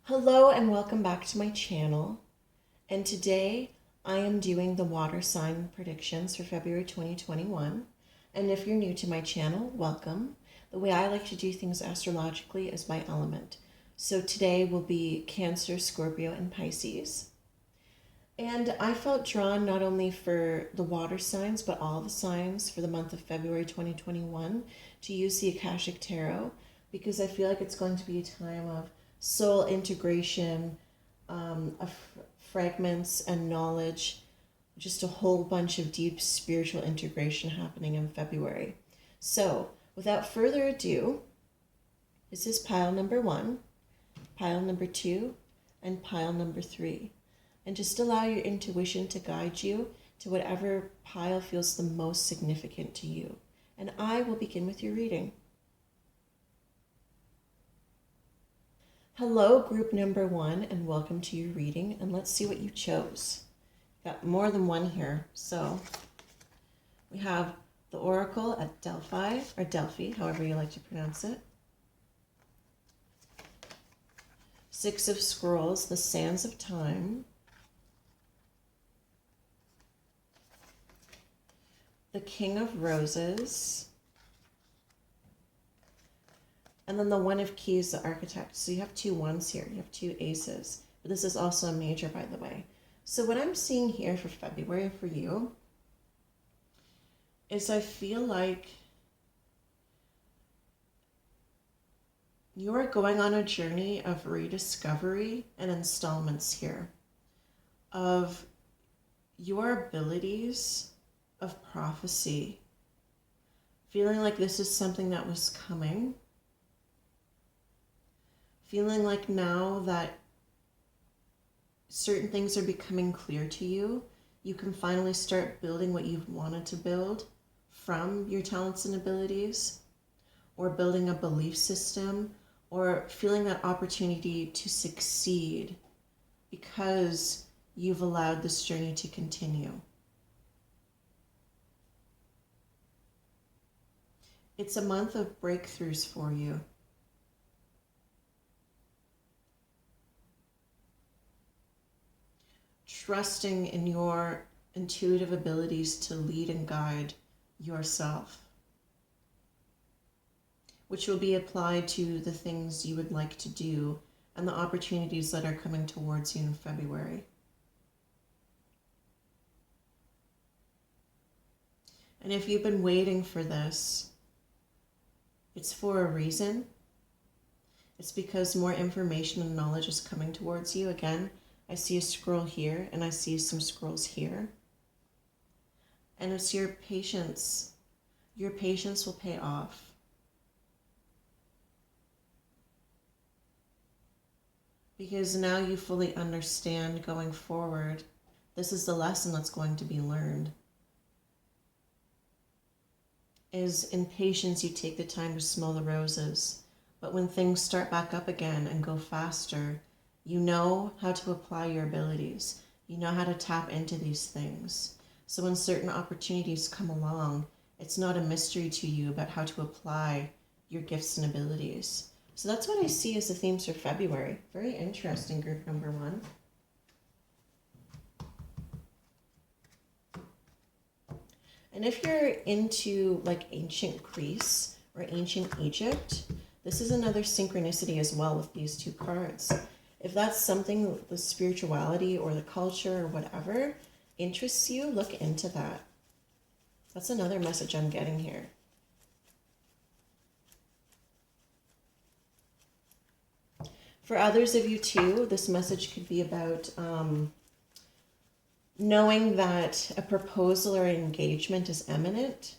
Hello and welcome back to my channel. And today I am doing the water sign predictions for February 2021. And if you're new to my channel, welcome. The way I like to do things astrologically is by element. So today will be Cancer, Scorpio, and Pisces. And I felt drawn not only for the water signs, but all the signs for the month of February 2021 to use the Akashic Tarot, because I feel like it's going to be a time of soul integration, of fragments and knowledge, just a whole bunch of deep spiritual integration happening in February. So without further ado, this is pile number 1, pile number 2, and pile number 3. And just allow your intuition to guide you to whatever pile feels the most significant to you. And I will begin with your reading. Hello, group number 1, and welcome to your reading. And let's see what you chose. Got more than one here. So we have the Oracle at Delphi, or Delphi, however you like to pronounce it. Six of Scrolls, the Sands of Time. The King of Roses. And then the One of Keys, the Architect. So you have two ones here. You have two aces. But this is also a major, by the way. So what I'm seeing here for February for you is I feel like you are going on a journey of rediscovery and installments here of your abilities of prophecy. Feeling like this is something that was coming. Feeling like now that certain things are becoming clear to you, you can finally start building what you've wanted to build from your talents and abilities, or building a belief system, or feeling that opportunity to succeed because you've allowed this journey to continue. It's a month of breakthroughs for you. Trusting in your intuitive abilities to lead and guide yourself, which will be applied to the things you would like to do and the opportunities that are coming towards you in February. And if you've been waiting for this, it's for a reason. It's because more information and knowledge is coming towards you. Again, I see a scroll here, and I see some scrolls here. And it's your patience. Your patience will pay off. Because now you fully understand going forward, this is the lesson that's going to be learned. Is in patience you take the time to smell the roses. But when things start back up again and go faster, you know how to apply your abilities. You know how to tap into these things. So when certain opportunities come along, it's not a mystery to you about how to apply your gifts and abilities. So that's what I see as the themes for February. Very interesting, group number 1. And if you're into like ancient Greece or ancient Egypt, this is another synchronicity as well with these two cards. If that's something, the spirituality or the culture or whatever interests you, look into that. That's another message I'm getting here. For others of you too, this message could be about knowing that a proposal or engagement is imminent,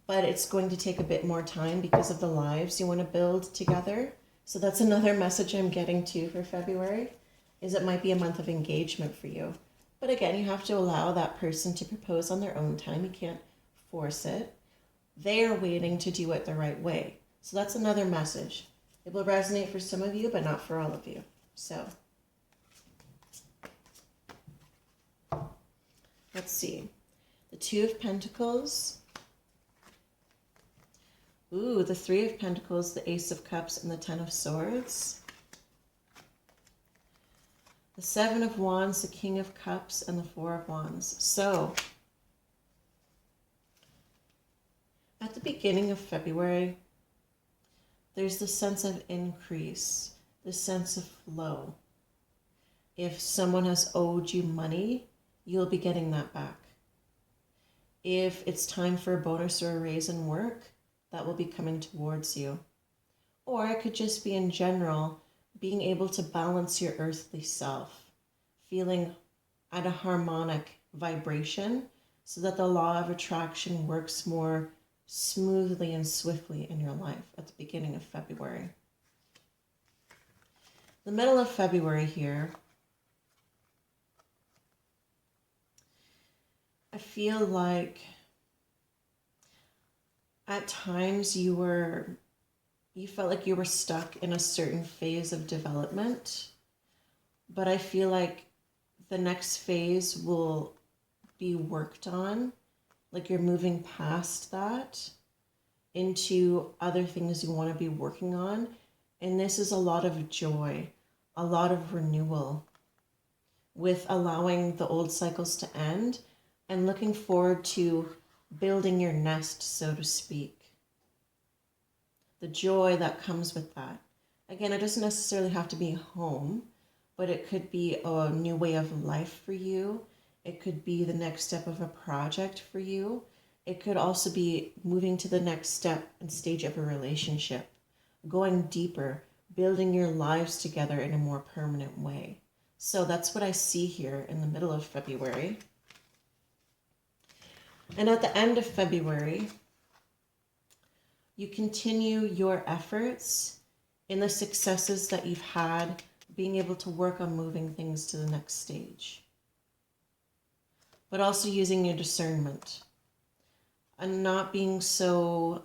but it's going to take a bit more time because of the lives you want to build together. So that's another message I'm getting too for February, is it might be a month of engagement for you. But again, you have to allow that person to propose on their own time. You can't force it. They are waiting to do it the right way. So that's another message. It will resonate for some of you, but not for all of you. So let's see. The Two of Pentacles. Ooh, the Three of Pentacles, the Ace of Cups, and the Ten of Swords. the Seven of Wands, the King of Cups, and the Four of Wands. So, at the beginning of February, there's the sense of increase, the sense of flow. If someone has owed you money, you'll be getting that back. If it's time for a bonus or a raise in work, that will be coming towards you. Or it could just be in general, being able to balance your earthly self, feeling at a harmonic vibration so that the law of attraction works more smoothly and swiftly in your life at the beginning of February. The middle of February here, I feel like at times you felt like you were stuck in a certain phase of development, but I feel like the next phase will be worked on, like you're moving past that into other things you want to be working on. And this is a lot of joy, a lot of renewal, with allowing the old cycles to end and looking forward to building your nest, so to speak. The joy that comes with that. Again, it doesn't necessarily have to be home, but it could be a new way of life for you. It could be the next step of a project for you. It could also be moving to the next step and stage of a relationship, going deeper, building your lives together in a more permanent way. So that's what I see here in the middle of February. And at the end of February, you continue your efforts in the successes that you've had, being able to work on moving things to the next stage. But also using your discernment and not being so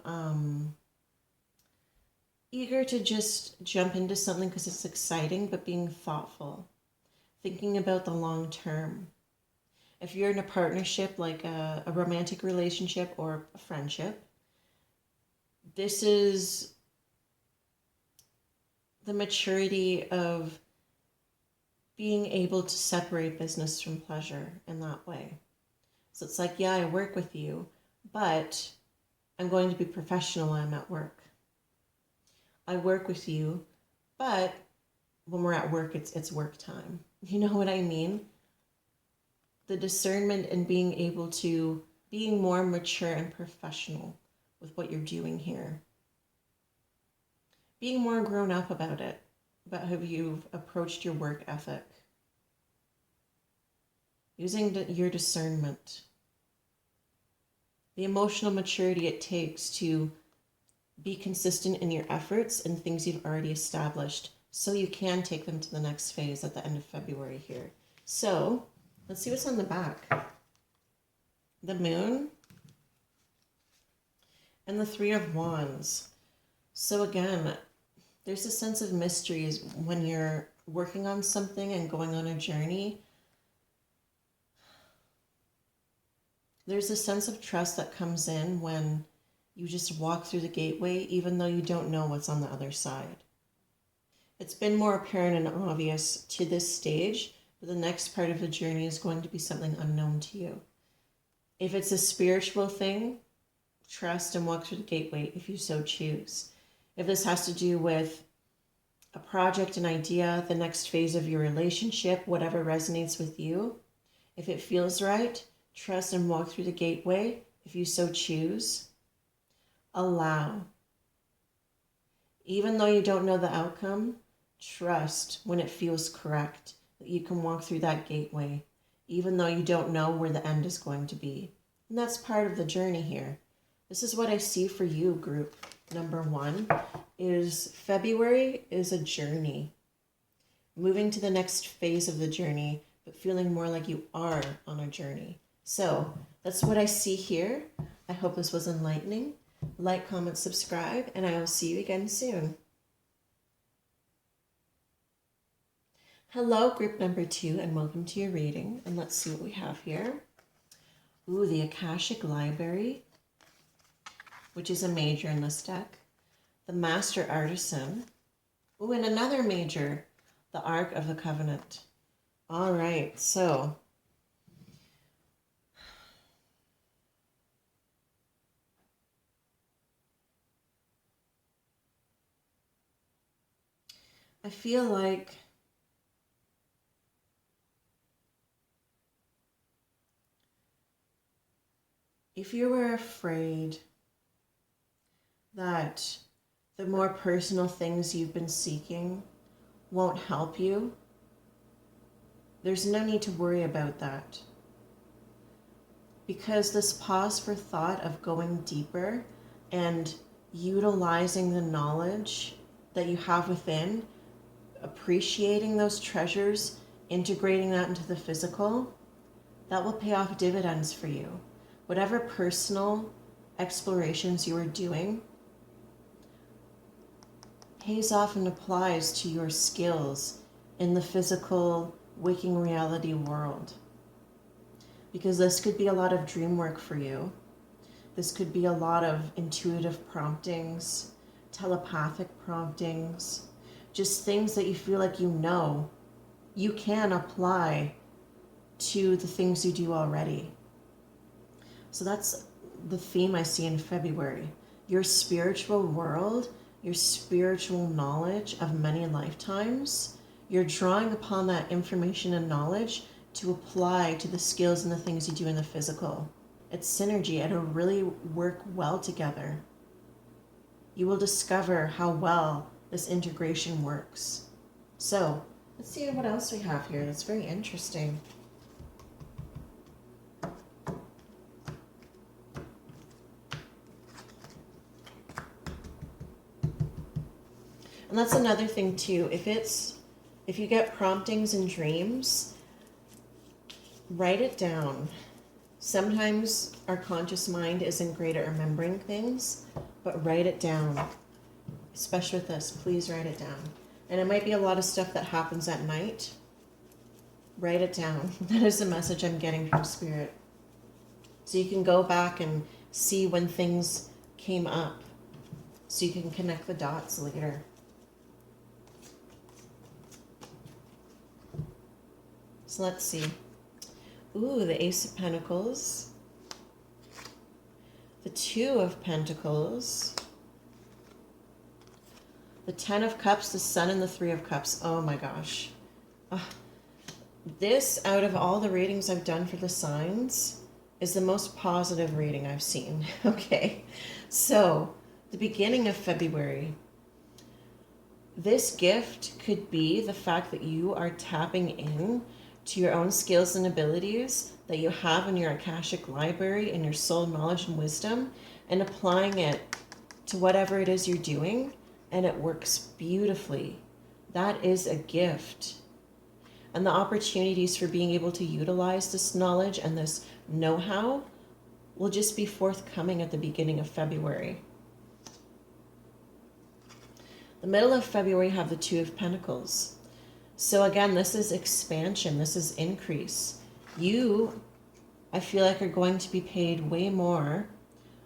eager to just jump into something because it's exciting, but being thoughtful, thinking about the long term. If you're in a partnership, like a romantic relationship or a friendship, this is the maturity of being able to separate business from pleasure in that way. So it's like, yeah, I work with you, but I'm going to be professional when I'm at work. I work with you, but when we're at work, it's work time. You know what I mean? The discernment and being able to being more mature and professional with what you're doing here. Being more grown up about it, about how you've approached your work ethic. Using your discernment. The emotional maturity it takes to be consistent in your efforts and things you've already established so you can take them to the next phase at the end of February here. So, let's see what's on the back. The Moon and the Three of Wands. So again, there's a sense of mystery when you're working on something and going on a journey. There's a sense of trust that comes in when you just walk through the gateway, even though you don't know what's on the other side. It's been more apparent and obvious to this stage, but the next part of the journey is going to be something unknown to you. If it's a spiritual thing, trust and walk through the gateway if you so choose. If this has to do with a project, an idea, the next phase of your relationship, whatever resonates with you, if it feels right, trust and walk through the gateway if you so choose. Allow. Even though you don't know the outcome, trust when it feels correct that you can walk through that gateway, even though you don't know where the end is going to be. And that's part of the journey here. This is what I see for you, group number 1, is February is a journey. Moving to the next phase of the journey, but feeling more like you are on a journey. So that's what I see here. I hope this was enlightening. Like, comment, subscribe, and I will see you again soon. Hello, group number 2, and welcome to your reading. And let's see what we have here. Ooh, the Akashic Library, which is a major in this deck. The Master Artisan. Ooh, and another major, the Ark of the Covenant. All right, so I feel like if you were afraid that the more personal things you've been seeking won't help you, there's no need to worry about that. Because this pause for thought of going deeper and utilizing the knowledge that you have within, appreciating those treasures, integrating that into the physical, that will pay off dividends for you. Whatever personal explorations you are doing pays off and applies to your skills in the physical waking reality world. Because this could be a lot of dream work for you. This could be a lot of intuitive promptings, telepathic promptings, just things that you feel like you can apply to the things you do already. So that's the theme I see in February. Your spiritual world, your spiritual knowledge of many lifetimes, you're drawing upon that information and knowledge to apply to the skills and the things you do in the physical. It's synergy. It'll really work well together. You will discover how well this integration works. So let's see what else we have here. That's very interesting. And that's another thing too. If you get promptings and dreams, write it down. Sometimes our conscious mind isn't great at remembering things, but write it down. Especially with this, please write it down. And it might be a lot of stuff that happens at night. Write it down. That is the message I'm getting from Spirit. So you can go back and see when things came up, so you can connect the dots later. So let's see. Ooh, the Ace of Pentacles. The Two of Pentacles. The Ten of Cups, the Sun, and the Three of Cups. Oh my gosh. This, out of all the readings I've done for the signs, is the most positive reading I've seen. Okay, so the beginning of February. This gift could be the fact that you are tapping in to your own skills and abilities that you have in your Akashic library and your soul knowledge and wisdom, and applying it to whatever it is you're doing, and it works beautifully. That is a gift. And the opportunities for being able to utilize this knowledge and this know-how will just be forthcoming at the beginning of February. The middle of February have the Two of Pentacles. So again, this is expansion. This is increase. You, I feel like, are going to be paid way more,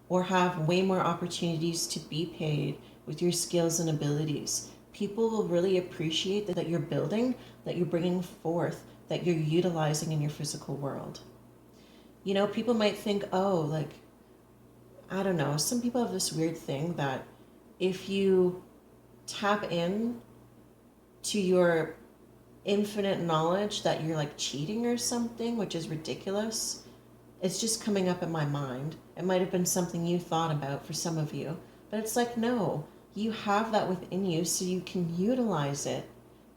or have way more opportunities to be paid with your skills and abilities. People will really appreciate that you're building, that you're bringing forth, that you're utilizing in your physical world. You know, people might think, oh, like, I don't know, some people have this weird thing that if you tap in to your infinite knowledge, that you're like cheating or something, which is ridiculous. It's just coming up in my mind. It might have been something you thought about for some of you, but it's like, no, you have that within you, so you can utilize it.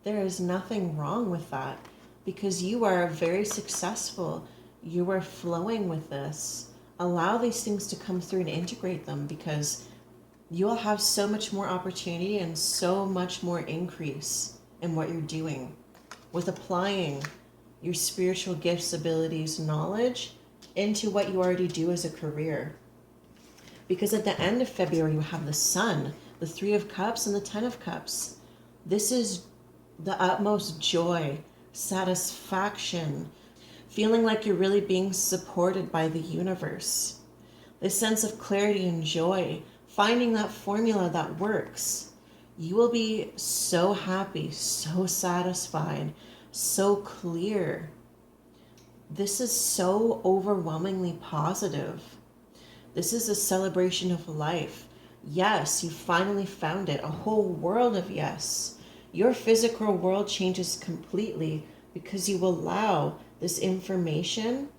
There is nothing wrong with that, because you are very successful. You are flowing with this. Allow these things to come through and integrate them, because you'll have so much more opportunity and so much more increase in what you're doing with applying your spiritual gifts, abilities, knowledge into what you already do as a career. Because at the end of February, you have the Sun, the Three of Cups, and the Ten of Cups. This is the utmost joy, satisfaction, feeling like you're really being supported by the universe. This sense of clarity and joy, finding that formula that works. You will be so happy, so satisfied, so clear. This is so overwhelmingly positive. This is a celebration of life. Yes, you finally found it. A whole world of yes. Your physical world changes completely because you allow this information,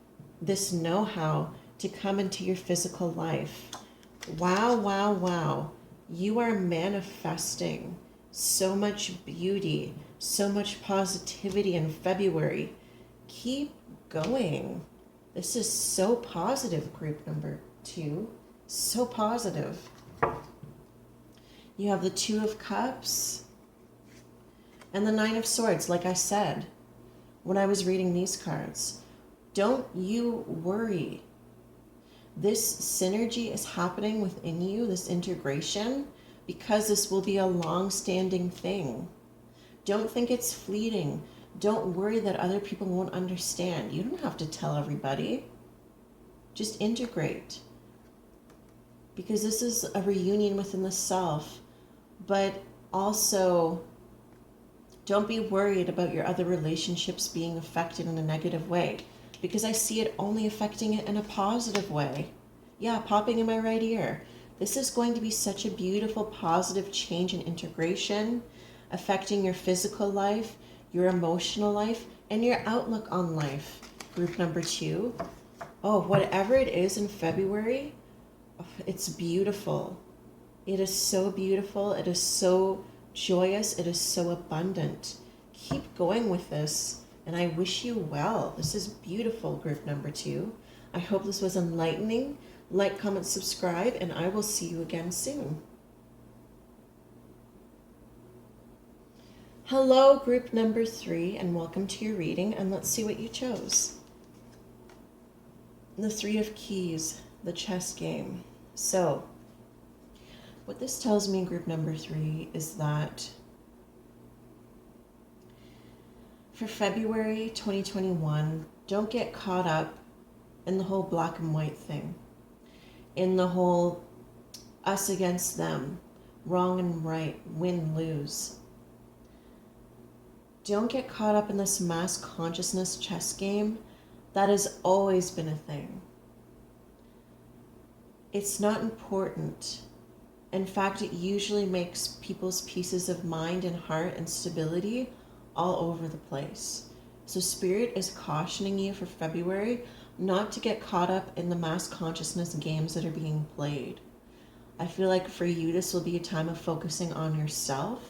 this know-how to come into your physical life. Wow, wow, wow. You are manifesting so much beauty, so much positivity in February. Keep going. This is so positive, group number 2. So positive. You have the 2 of Cups and the 9 of Swords. Like I said when I was reading these cards, don't you worry. This synergy is happening within you, this integration, because this will be a long-standing thing. Don't think it's fleeting. Don't worry that other people won't understand. You don't have to tell everybody. Just integrate. Because this is a reunion within the self. But also, don't be worried about your other relationships being affected in a negative way. Because I see it only affecting it in a positive way. Yeah, popping in my right ear. This is going to be such a beautiful, positive change and integration, affecting your physical life, your emotional life, and your outlook on life. Group number 2. Oh, whatever it is in February, it's beautiful. It is so beautiful. It is so joyous. It is so abundant. Keep going with this, and I wish you well. This is beautiful, group number 2. I hope this was enlightening. Like, comment, subscribe, and I will see you again soon. Hello, group number 3, and welcome to your reading, and let's see what you chose. The 3 of Keys, the chess game. So, what this tells me, group number 3, is that for February 2021, don't get caught up in the whole black and white thing, in the whole us against them, wrong and right, win, lose. Don't get caught up in this mass consciousness chess game that has always been a thing. It's not important. In fact, it usually makes people's pieces of mind and heart and stability all over the place. So Spirit is cautioning you for February not to get caught up in the mass consciousness games that are being played. I feel like for you, this will be a time of focusing on yourself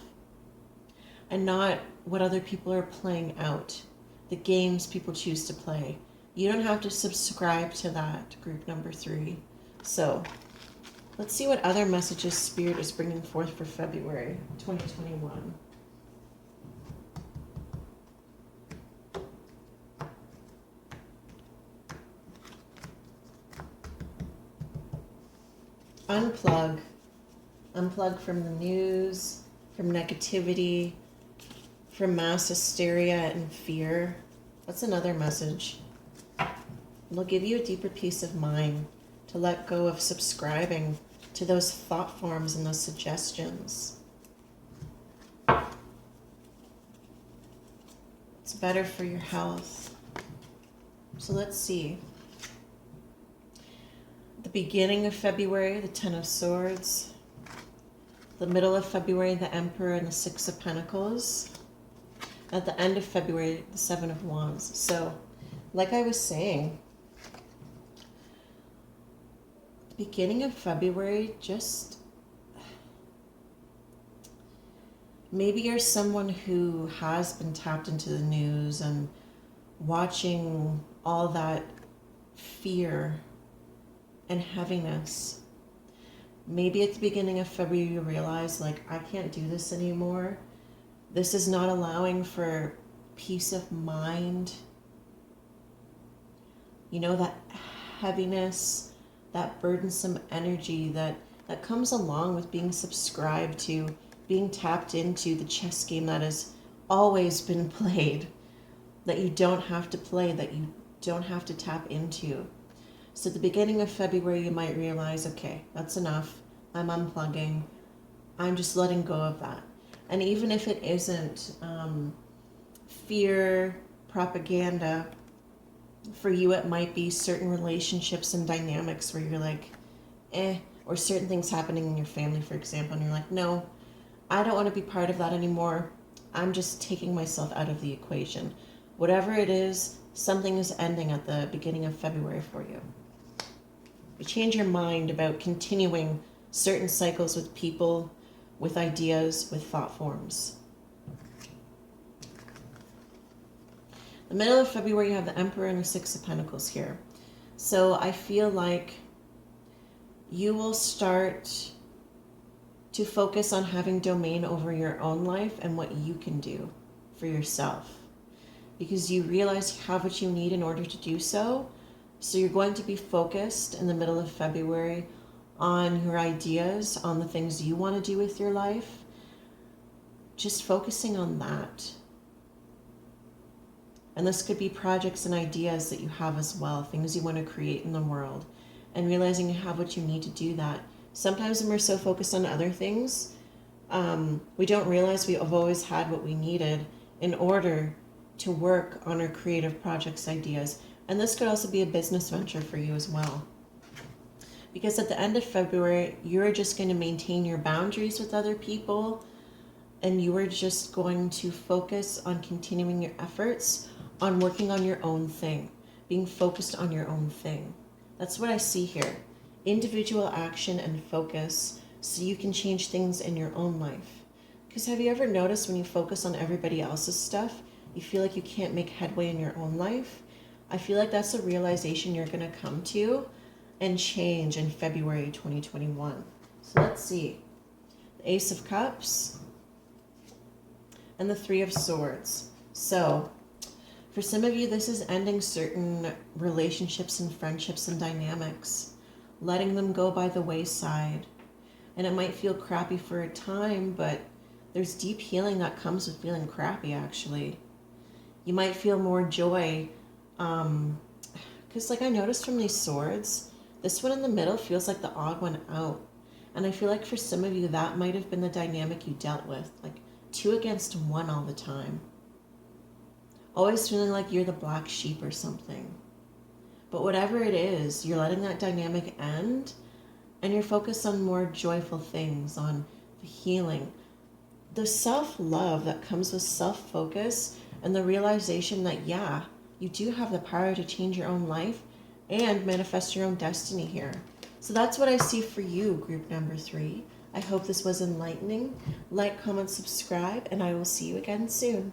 and not what other people are playing out, the games people choose to play. You don't have to subscribe to that, group number 3. So let's see what other messages Spirit is bringing forth for February 2021. Unplug. Unplug from the news, from negativity, from mass hysteria and fear. That's another message. It'll give you a deeper peace of mind to let go of subscribing to those thought forms and those suggestions. It's better for your health. So let's see. The beginning of February, the 10 of Swords. The middle of February, the Emperor and the 6 of Pentacles. At the end of February, the 7 of Wands. So, like I was saying, the beginning of February, just maybe you're someone who has been tapped into the news and watching all that fear and heaviness. Maybe at the beginning of February you realize, like, I can't do this anymore. This is not allowing for peace of mind. You know, that heaviness, that burdensome energy that comes along with being subscribed to, being tapped into the chess game that has always been played, that you don't have to play, that you don't have to tap into. So at the beginning of February, you might realize, okay, that's enough. I'm unplugging. I'm just letting go of that. And even if it isn't fear, propaganda. For you, it might be certain relationships and dynamics where you're like, or certain things happening in your family, for example, and you're like, no, I don't want to be part of that anymore. I'm just taking myself out of the equation. Whatever it is, something is ending at the beginning of February for you. You change your mind about continuing certain cycles with people, with ideas, with thought forms. The middle of February, you have the Emperor and the Six of Pentacles here. So I feel like you will start to focus on having domain over your own life and what you can do for yourself. Because you realize you have what you need in order to do so. So you're going to be focused in the middle of February on your ideas, on the things you want to do with your life. Just focusing on that. And this could be projects and ideas that you have as well, things you want to create in the world, and realizing you have what you need to do that. Sometimes when we're so focused on other things, we don't realize we have always had what we needed in order to work on our creative projects, ideas. And this could also be a business venture for you as well. Because at the end of February, you're just going to maintain your boundaries with other people, and you are just going to focus on continuing your efforts on working on your own thing, being focused on your own thing. That's what I see here. Individual action and focus so you can change things in your own life. Because have you ever noticed when you focus on everybody else's stuff, you feel like you can't make headway in your own life? I feel like that's a realization you're going to come to and change in February 2021. So let's see. The Ace of Cups and the Three of Swords. So for some of you, this is ending certain relationships and friendships and dynamics, letting them go by the wayside. And it might feel crappy for a time, but there's deep healing that comes with feeling crappy, actually. You might feel more joy, because like I noticed from these swords, this one in the middle feels like the odd one out. And I feel like for some of you, that might have been the dynamic you dealt with, like 2 against 1 all the time. Always feeling like you're the black sheep or something. But whatever it is, you're letting that dynamic end, and you're focused on more joyful things, on the healing. The self-love that comes with self-focus and the realization that, yeah, you do have the power to change your own life and manifest your own destiny here. So that's what I see for you, group number 3. I hope this was enlightening. Like, comment, subscribe, and I will see you again soon.